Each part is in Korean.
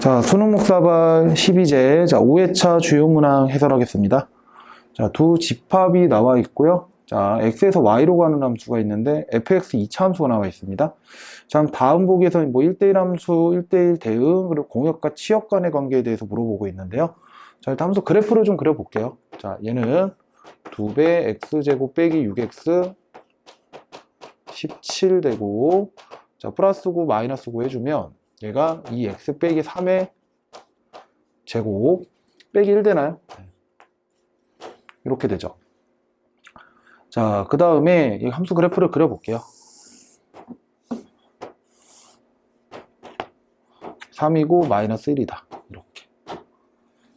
자, 수능 목사발 12제, 자, 5회차 주요 문항 해설하겠습니다. 자, 두 집합이 나와 있고요. 자, x에서 y로 가는 함수가 있는데 fx 2차 함수가 나와 있습니다. 자, 다음 보기에서는 뭐 1대1 함수, 1대1 대응, 그리고 공역과 치역 간의 관계에 대해서 물어보고 있는데요. 자, 일단 함수 그래프를 좀 그려볼게요. 자, 얘는 2배 x제곱 빼기 6x 17 되고, 자, 플러스 9 마이너스 9 해주면 얘가 2x 빼기 3의 제곱 빼기 1 되나요? 이렇게 되죠. 자, 그 다음에 이 함수 그래프를 그려볼게요. 3이고 마이너스 1이다. 이렇게.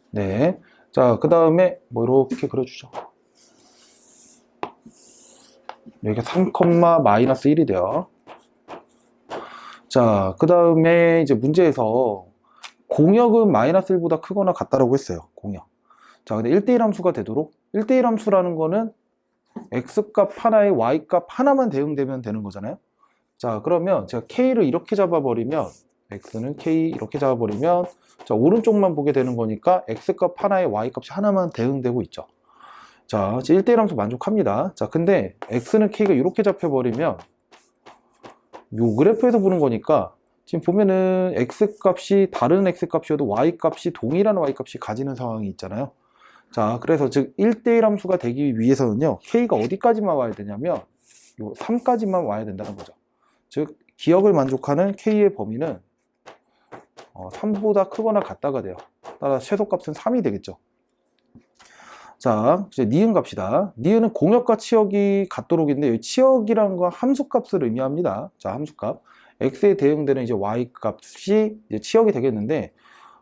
네. 자, 그 다음에 뭐 이렇게 그려주죠. 여기가 3, 마이너스 1이 돼요. 자, 그 다음에 이제 문제에서 공역은 마이너스 1보다 크거나 같다라고 했어요. 공역. 자, 근데 1대1 함수가 되도록 1대1 함수라는 거는 x값 하나에 y값 하나만 대응되면 되는 거잖아요. 자, 그러면 제가 k를 이렇게 잡아버리면 x는 k 이렇게 잡아버리면 자, 오른쪽만 보게 되는 거니까 x값 하나에 y값이 하나만 대응되고 있죠. 자, 1대1 함수 만족합니다. 자, 근데 x는 k가 이렇게 잡혀버리면 요 그래프에서 보는 거니까 지금 보면은 x값이 다른 x값이어도 y값이 동일한 y값이 가지는 상황이 있잖아요. 자, 그래서 즉 1대1 함수가 되기 위해서는요, k가 어디까지만 와야 되냐면 요 3까지만 와야 된다는 거죠. 즉 기역을 만족하는 k의 범위는 3보다 크거나 같다가 돼요. 따라서 최소값은 3이 되겠죠. 자, 이제 니은 갑시다. 니은은 공역과 치역이 같도록인데 여기 치역이라는 건 함수값을 의미합니다. 자, 함수값 x에 대응되는 이제 y값이 이제 치역이 되겠는데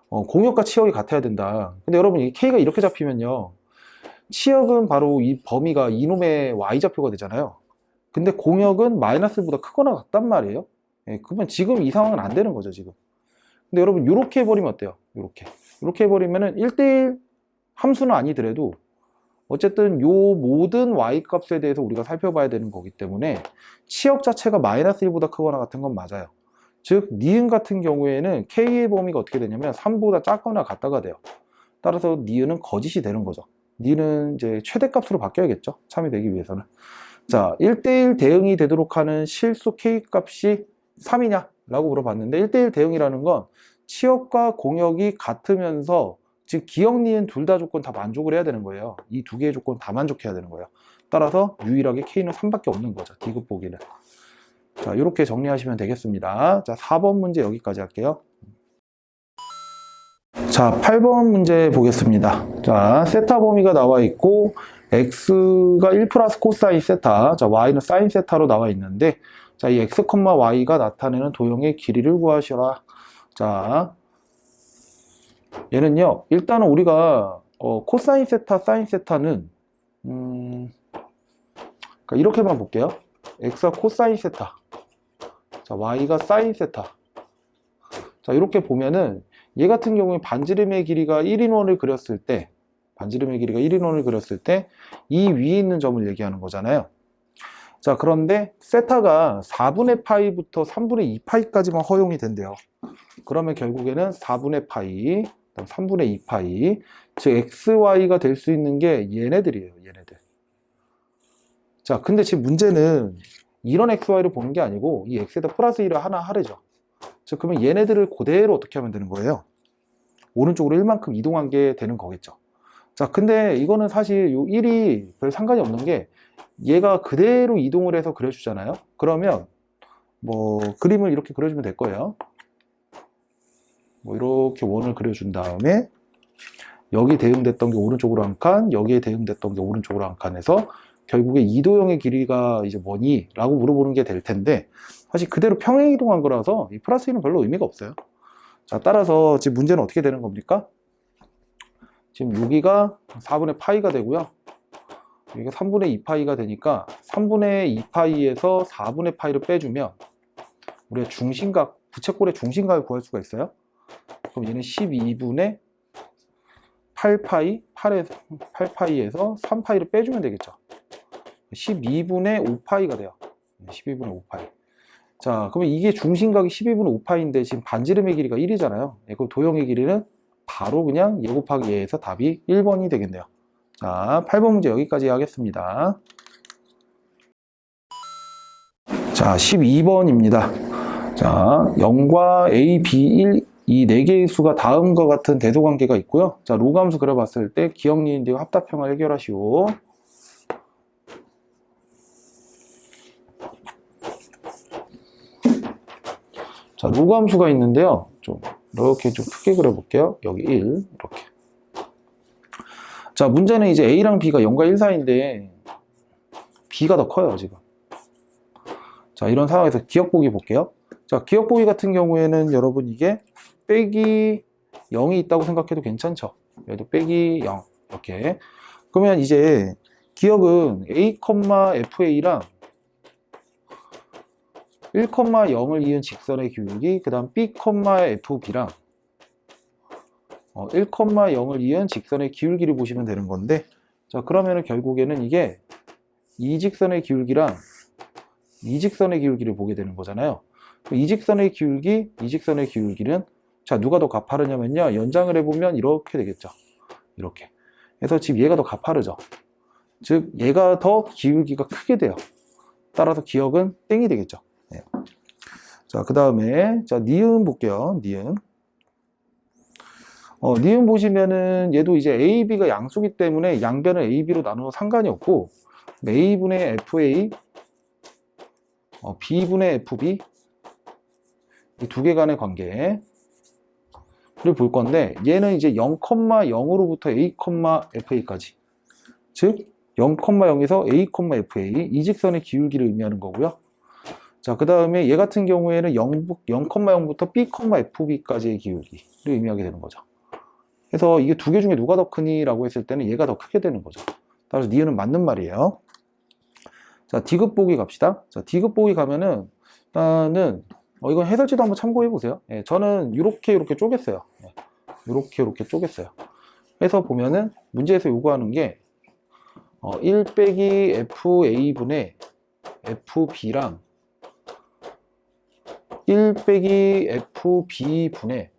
공역과 치역이 같아야 된다. 근데 여러분 이 k가 이렇게 잡히면요, 치역은 바로 이 범위가 이놈의 y좌표가 되잖아요. 근데 공역은 마이너스보다 크거나 같단 말이에요. 예, 그러면 지금 이 상황은 안 되는 거죠, 지금. 근데 여러분 이렇게 해버리면 어때요? 이렇게 해버리면은 1대1 함수는 아니더라도 어쨌든 요 모든 y값에 대해서 우리가 살펴봐야 되는 거기 때문에 치역 자체가 마이너스 1보다 크거나 같은 건 맞아요. 즉 니은 같은 경우에는 k의 범위가 어떻게 되냐면 3보다 작거나 같다가 돼요. 따라서 니은은 거짓이 되는 거죠. 니은은 이제 최대값으로 바뀌어야겠죠, 참이 되기 위해서는. 자, 1대1 대응이 되도록 하는 실수 k값이 3이냐 라고 물어봤는데 1대1 대응이라는 건 치역과 공역이 같으면서 즉 기역, 니은 둘 다 조건 다 만족을 해야 되는 거예요. 이 두 개의 조건 다 만족해야 되는 거예요. 따라서 유일하게 k는 3밖에 없는 거죠, 디귿 보기는. 자, 이렇게 정리하시면 되겠습니다. 자, 4번 문제 여기까지 할게요. 자, 8번 문제 보겠습니다. 자, 세타 범위가 나와 있고 x가 1 플러스 코사인 세타, 자, y는 사인 세타로 나와 있는데, 자, 이 x, y가 나타내는 도형의 길이를 구하시라. 자, 얘는요, 일단은 우리가 코사인 세타, 사인 세타는 그러니까 이렇게만 볼게요. x가 코사인 세타, 자, y가 사인 세타. 자, 이렇게 보면은 얘 같은 경우에 반지름의 길이가 1인원을 그렸을 때, 이 위에 있는 점을 얘기하는 거잖아요. 자, 그런데 세타가 4분의 파이부터 3분의 2파이까지만 허용이 된대요. 그러면 결국에는 4분의 파이, 3분의 2파이, 즉 xy가 될 수 있는 게 얘네들이에요, 얘네들. 자, 근데 지금 문제는 이런 xy를 보는 게 아니고 이 x에다 플러스 1을 하나 하래죠. 자, 그러면 얘네들을 그대로 어떻게 하면 되는 거예요? 오른쪽으로 1만큼 이동한 게 되는 거겠죠. 자, 근데 이거는 사실 요 1이 별 상관이 없는 게 얘가 그대로 이동을 해서 그려주잖아요. 그러면 뭐 그림을 이렇게 그려주면 될 거예요. 뭐 이렇게 원을 그려준 다음에 여기 대응됐던 게 오른쪽으로 한 칸, 여기에 대응됐던 게 오른쪽으로 한 칸에서 결국에 이도형의 길이가 이제 뭐니? 라고 물어보는 게 될 텐데 사실 그대로 평행 이동한 거라서 이 플러스 1은 별로 의미가 없어요. 자, 따라서 지금 문제는 어떻게 되는 겁니까? 지금 여기가 4분의 파이가 되고요, 여기가 3분의 2파이가 되니까 3분의 2파이에서 4분의 파이를 빼주면 우리가 중심각, 부채꼴의 중심각을 구할 수가 있어요. 그럼 얘는 12분의 8파이, 8파이에서 3파이를 빼주면 되겠죠. 12분의 5파이가 돼요. 12분의 5파이. 자, 그러면 이게 중심각이 12분의 5파인데 지금 반지름의 길이가 1이잖아요. 그 도형의 길이는 바로 그냥 예 곱하기 예에서 답이 1번이 되겠네요. 자, 8번 문제 여기까지 하겠습니다. 자, 12번입니다. 자, 0과 a, b, 1, 이 4개의 수가 다음과 같은 대소관계가 있고요. 자, 로그함수 그려봤을 때 기억, 니은, 디귿 합답형을 해결하시오. 자, 로그함수가 있는데요. 좀 이렇게 좀 크게 그려볼게요. 여기 1 이렇게. 자, 문제는 이제 a랑 b가 0과 1 사이인데 b가 더 커요 지금. 자, 이런 상황에서 기억보기 볼게요. 자, 기억보기 같은 경우에는 여러분 이게 빼기 0이 있다고 생각해도 괜찮죠. 얘도 빼기 0 이렇게. 그러면 이제 기억은 a, fa랑 1,0을 이은 직선의 기울기, 그 다음 b, fb랑 1,0을 이은 직선의 기울기를 보시면 되는 건데, 자, 그러면은 결국에는 이게 이 직선의 기울기랑 이 직선의 기울기를 보게 되는 거잖아요. 이 직선의 기울기, 이 직선의 기울기는 자, 누가 더 가파르냐면요, 연장을 해보면 이렇게 되겠죠. 이렇게. 그래서 지금 얘가 더 가파르죠. 즉 얘가 더 기울기가 크게 돼요. 따라서 기억은 땡이 되겠죠. 네. 자, 그 다음에 자, 니은 볼게요. 니은. 니은 보시면은 얘도 이제 A, B가 양수기 때문에 양변을 A, B로 나누어 상관이 없고, A분의 FA, B분의 FB, 이 두 개 간의 관계를 볼 건데, 얘는 이제 0,0으로부터 A, FA까지. 즉 0,0에서 A, FA, 이 직선의 기울기를 의미하는 거고요. 자, 그 다음에 얘 같은 경우에는 0,0부터 B, FB까지의 기울기를 의미하게 되는 거죠. 그래서 이게 두 개 중에 누가 더 크니? 라고 했을 때는 얘가 더 크게 되는 거죠. 따라서 니은은 맞는 말이에요. 자, 디귿 보기 갑시다. 자, 디귿 보기 가면은 일단은 이건 해설지도 한번 참고해 보세요. 예, 저는 이렇게 쪼갰어요. 예, 이렇게 쪼갰어요. 해서 보면은 문제에서 요구하는 게 1 빼기 FA분의 FB랑 1 빼기 FB분의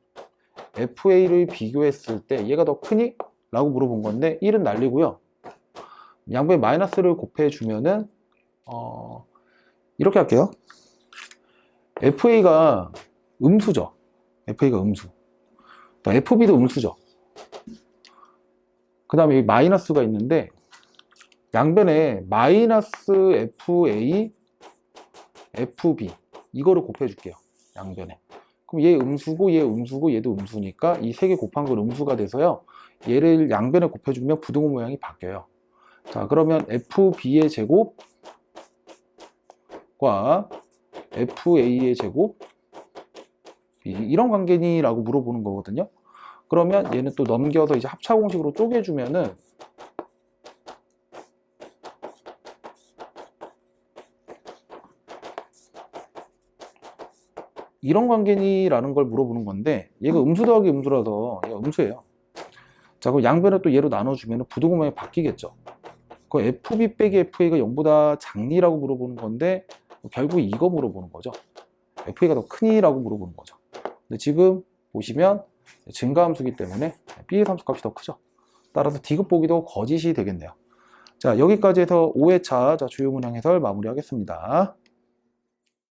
FA를 비교했을 때 얘가 더 크니? 라고 물어본 건데 1은 날리고요. 양변에 마이너스를 곱해주면은 이렇게 할게요. FA가 음수죠. FA가 음수. FB도 음수죠. 그 다음에 여기 마이너스가 있는데 양변에 마이너스 FA, FB 이거를 곱해줄게요. 양변에. 그럼 얘 음수고 얘 음수고 얘도 음수니까 이 세 개 곱한 건 음수가 돼서요. 얘를 양변에 곱해주면 부등호 모양이 바뀌어요. 자, 그러면 FB의 제곱과 FA의 제곱 이런 관계니? 라고 물어보는 거거든요. 그러면 얘는 또 넘겨서 이제 합차 공식으로 쪼개주면은 이런 관계니? 라는 걸 물어보는 건데 얘가 음수 더하기 음수라서 얘가 음수예요. 자, 그럼 양변을 또 얘로 나눠주면 부등호 모양이 바뀌겠죠. 그 FB 빼기 FA가 0보다 작니? 라고 물어보는 건데 결국 이거 물어보는 거죠. FA가 더 크니? 라고 물어보는 거죠. 근데 지금 보시면 증가함수기 때문에 B의 함수값이 더 크죠. 따라서 디귿 보기도 거짓이 되겠네요. 자, 여기까지 해서 5회차 주요 문항 해설 마무리하겠습니다.